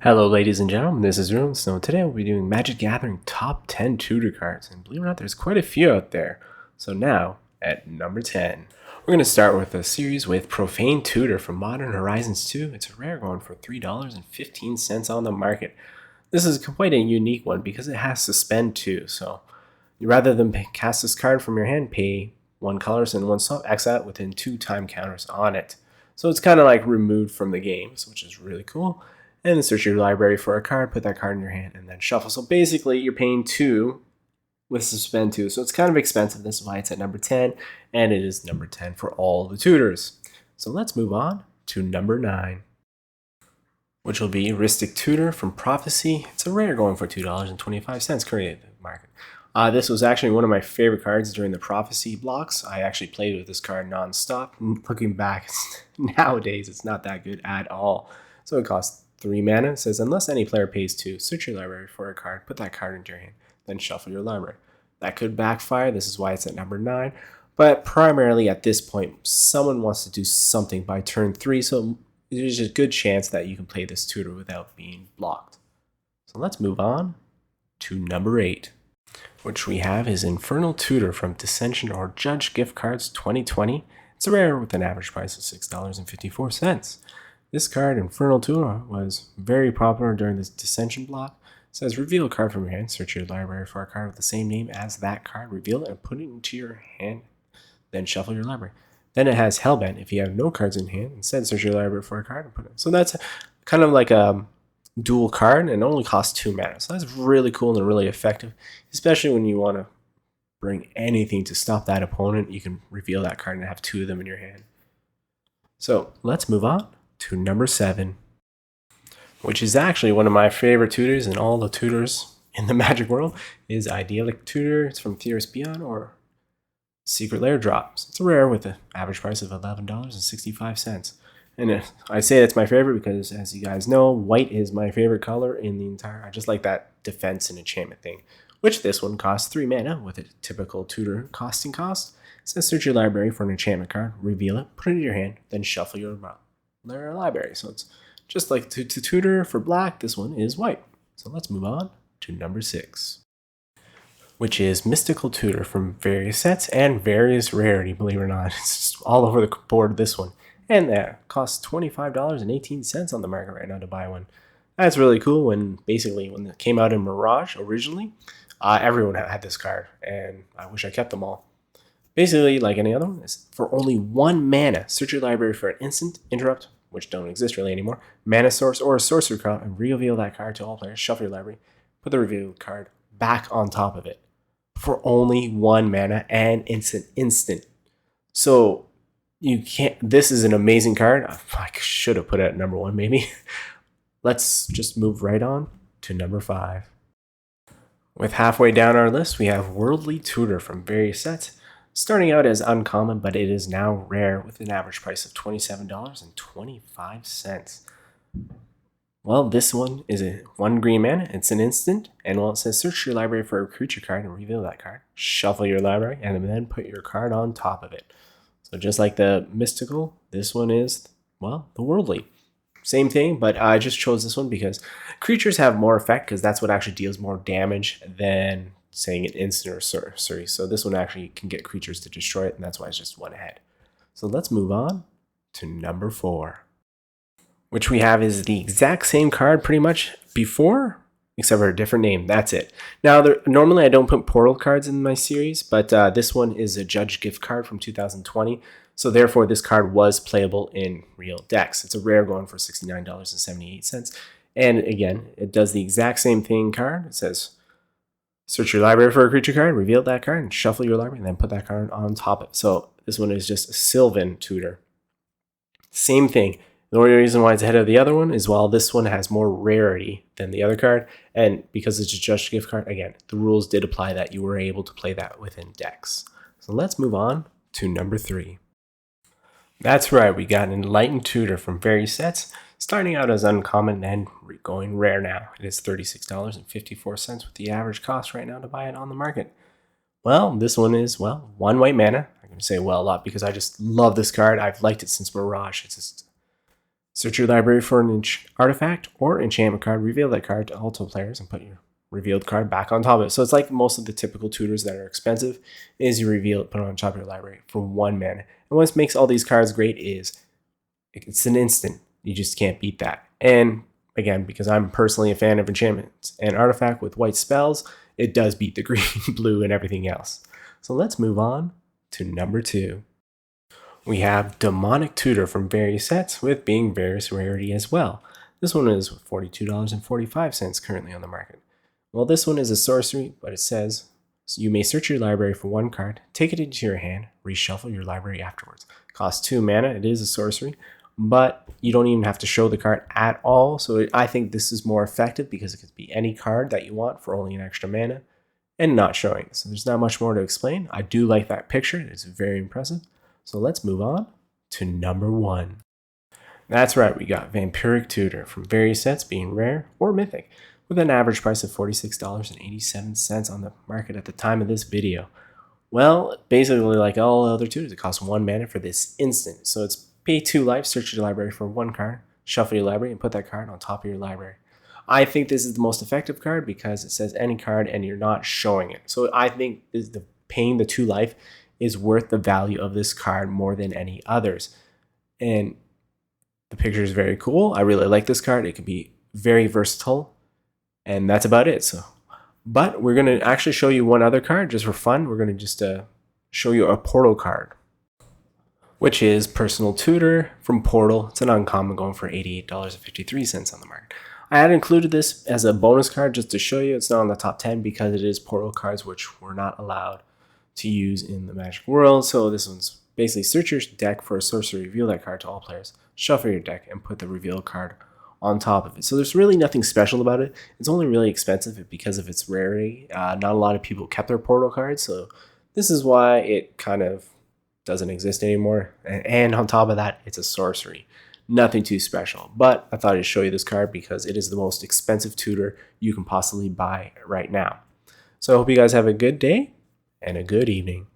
Hello ladies and gentlemen, this is Ruin. So today we'll be doing Magic Gathering top 10 Tudor cards, and believe it or not, there's quite a few out there. So now, at number 10, we're going to start with a series with Profane Tutor from Modern Horizons 2. It's a rare going for $3.15 on the market. This is quite a unique one because it has Suspend too, so rather than cast this card from your hand, pay 1 colorless and 1 stop, X out within 2 time counters on it. So it's kind of like removed from the games, which is really cool. And then search your library for a card, put that card in your hand, and then shuffle. So basically, you're paying 2 with Suspend 2. So it's kind of expensive. This is why it's at number 10, and it is number 10 for all the Tudors. So let's move on to number 9, which will be Rustic Tutor from Prophecy. It's a rare going for $2.25 currently at the market. This was actually one of my favorite cards during the Prophecy blocks. I actually played with this card non-stop. Looking back, nowadays, it's not that good at all. So it costs 3 mana. It says, unless any player pays 2, search your library for a card, put that card into your hand, then shuffle your library. That could backfire. This is why it's at number 9. But primarily at this point, someone wants to do something by turn 3, so there's a good chance that you can play this tutor without being blocked. So let's move on to number 8, which we have is Infernal Tutor from Dissension or Judge Gift Cards 2020. It's a rare with an average price of $6.54. This card, Infernal Tutor, was very popular during this Dissension block. It says, reveal a card from your hand, search your library for a card with the same name as that card, reveal it and put it into your hand, then shuffle your library. Then it has Hellbent. If you have no cards in hand, instead search your library for a card and put it. So that's kind of like a dual card and it only costs 2 mana. So that's really cool and really effective, especially when you want to bring anything to stop that opponent. You can reveal that card and have 2 of them in your hand. So let's move on to number 7, which is actually one of my favorite tutors in all the tutors in the Magic world, is Idyllic Tutor. It's from Theorist Beyond or Secret Lair Drops. It's a rare with an average price of $11.65. And I say it's my favorite because, as you guys know, white is my favorite color in the entire. I just like that defense and enchantment thing, which this one costs 3 mana with a typical tutor costing cost. It says search your library for an enchantment card, reveal it, put it in your hand, then shuffle your library. So it's just like to tutor for black. This one is white. So let's move on to number 6, which is Mystical Tutor from various sets and various rarity, believe it or not. It's just all over the board, this one. And that costs $25.18 on the market right now to buy one. That's really cool. When it came out in Mirage originally, everyone had this card, and I wish I kept them all. Basically, like any other one, is for only 1 mana, search your library for an instant, interrupt, which don't exist really anymore, mana source, or a sorcery card, and reveal that card to all players. Shuffle your library, put the revealed card back on top of it for only 1 mana and instant. So you can't. This is an amazing card. I should have put it at number 1, maybe. Let's just move right on to number 5. With halfway down our list, we have Worldly Tutor from various sets. Starting out as uncommon, but it is now rare with an average price of $27.25. Well, this one is a 1 green mana. It's an instant, and it says search your library for a creature card and reveal that card. Shuffle your library, and then put your card on top of it. So just like the Mystical, this one is, well, the Worldly. Same thing, but I just chose this one because creatures have more effect, because that's what actually deals more damage than saying an instant or sorcery. So this one actually can get creatures to destroy it, and that's why it's just 1 ahead. So let's move on to number 4, which we have is the exact same card pretty much before, except for a different name. That's it. Now, normally I don't put portal cards in my series, but this one is a Judge Gift card from 2020. So therefore, this card was playable in real decks. It's a rare going for $69.78. And again, it does the exact same thing card. It says search your library for a creature card, reveal that card, and shuffle your library, and then put that card on top of it. So this one is just a Sylvan Tutor. Same thing. The only reason why it's ahead of the other one is while this one has more rarity than the other card, and because it's a Judge Gift card, again, the rules did apply that you were able to play that within decks. So let's move on to number 3. That's right, we got an Enlightened Tutor from various sets, starting out as uncommon and going rare now. It is $36.54 with the average cost right now to buy it on the market. Well, this one is, 1 white mana. I'm going to say a lot because I just love this card. I've liked it since Mirage. It's just Search your library for an artifact or enchantment card, reveal that card to all players, and put your revealed card back on top of it. So it's like most of the typical tutors that are expensive, is you reveal it, put it on top of your library for 1 mana. And what makes all these cards great is it's an instant. You just can't beat that. And again, because I'm personally a fan of enchantments and artifact with white spells, it does beat the green, blue, and everything else. So let's move on to number 2. We have Demonic Tutor from various sets with being various rarity as well. This one is $42.45 currently on the market. Well, this one is a sorcery, but it says you may search your library for 1 card, take it into your hand, reshuffle your library afterwards. Costs 2 mana. It is a sorcery, but you don't even have to show the card at all. So I think this is more effective because it could be any card that you want for only an extra mana and not showing. So there's not much more to explain. I do like that picture. It's very impressive. So let's move on to number 1. That's right, we got Vampiric Tutor from various sets being rare or mythic with an average price of $46.87 on the market at the time of this video. Well, basically like all other tutors, it costs 1 mana for this instant. So it's pay 2 life, search your library for 1 card, shuffle your library, and put that card on top of your library. I think this is the most effective card because it says any card and you're not showing it. So I think paying the 2 life is worth the value of this card more than any others. And the picture is very cool. I really like this card. It can be very versatile. And that's about it. But we're going to actually show you one other card just for fun. We're going to just show you a portal card, which is Personal Tutor from Portal. It's an uncommon going for $88.53 on the market. I had included this as a bonus card just to show you. It's not on the top 10 because it is portal cards, which we're not allowed to use in the Magic world. So this one's basically search your deck for a sorcery, reveal that card to all players, shuffle your deck, and put the reveal card on top of it. So there's really nothing special about it. It's only really expensive because of its rarity. Not a lot of people kept their portal cards, so this is why it kind of doesn't exist anymore. And on top of that, it's a sorcery. Nothing too special, but I thought I'd show you this card because it is the most expensive tutor you can possibly buy right now. So I hope you guys have a good day and a good evening.